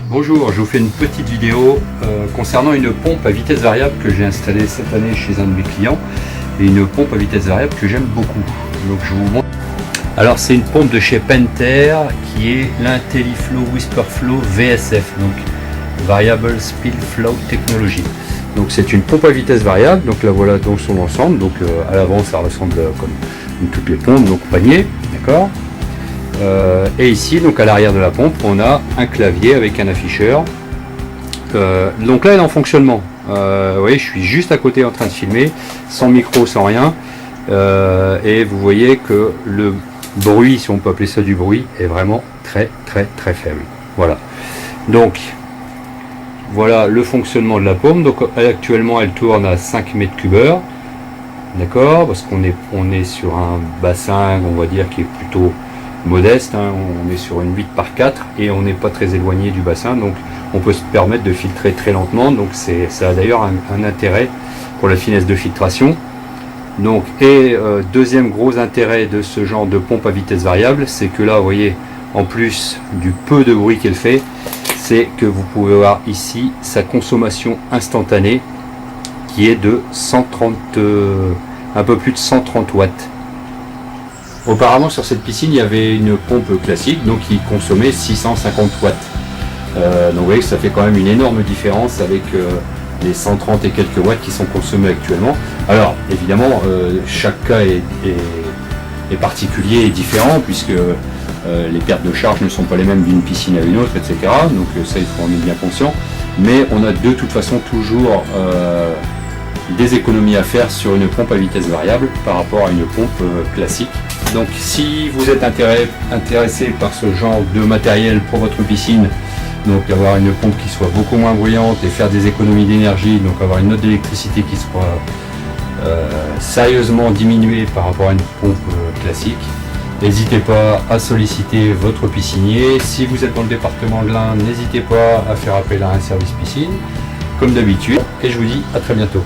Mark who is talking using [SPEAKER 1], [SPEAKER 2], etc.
[SPEAKER 1] Bonjour, je vous fais une petite vidéo concernant une pompe à vitesse variable que j'ai installée cette année chez un de mes clients et une pompe à vitesse variable que j'aime beaucoup. Donc je vous montre. Alors c'est une pompe de chez Pentair qui est l'IntelliFlow WhisperFlow VSF, donc Variable Speed Flow Technology. Donc c'est une pompe à vitesse variable, donc la voilà dans son ensemble. Donc à l'avant ça ressemble comme toutes les pompes, donc panier, d'accord. Et ici, donc à l'arrière de la pompe, on a un clavier avec un afficheur. Donc là, elle est en fonctionnement. Vous voyez, je suis juste à côté en train de filmer, sans micro, sans rien. Et vous voyez que le bruit, si on peut appeler ça du bruit, est vraiment très faible. Voilà. Donc, voilà le fonctionnement de la pompe. Donc actuellement, elle tourne à 5 mètres cubeurs. D'accord, parce qu'on est sur un bassin, on va dire, qui est plutôt modeste, hein. On est sur une 8 par 4 et on n'est pas très éloigné du bassin, donc on peut se permettre de filtrer très lentement. Donc ça a d'ailleurs un intérêt pour la finesse de filtration. Donc, deuxième gros intérêt de ce genre de pompe à vitesse variable, c'est que là, vous voyez, en plus du peu de bruit qu'elle fait, c'est que vous pouvez voir ici sa consommation instantanée qui est de 130, un peu plus de 130 watts. Auparavant sur cette piscine il y avait une pompe classique donc qui consommait 650 watts. Donc vous voyez que ça fait quand même une énorme différence avec les 130 et quelques watts qui sont consommés actuellement. Alors évidemment chaque cas est particulier et différent puisque les pertes de charge ne sont pas les mêmes d'une piscine à une autre, etc. Donc ça il faut en être bien conscient. Mais on a de toute façon toujours des économies à faire sur une pompe à vitesse variable par rapport à une pompe classique. Donc si vous êtes intéressé par ce genre de matériel pour votre piscine, donc avoir une pompe qui soit beaucoup moins bruyante et faire des économies d'énergie, donc avoir une note d'électricité qui soit sérieusement diminuée par rapport à une pompe classique, n'hésitez pas à solliciter votre piscinier. Si vous êtes dans le département de l'Ain, n'hésitez pas à faire appel à un service piscine comme d'habitude et je vous dis à très bientôt.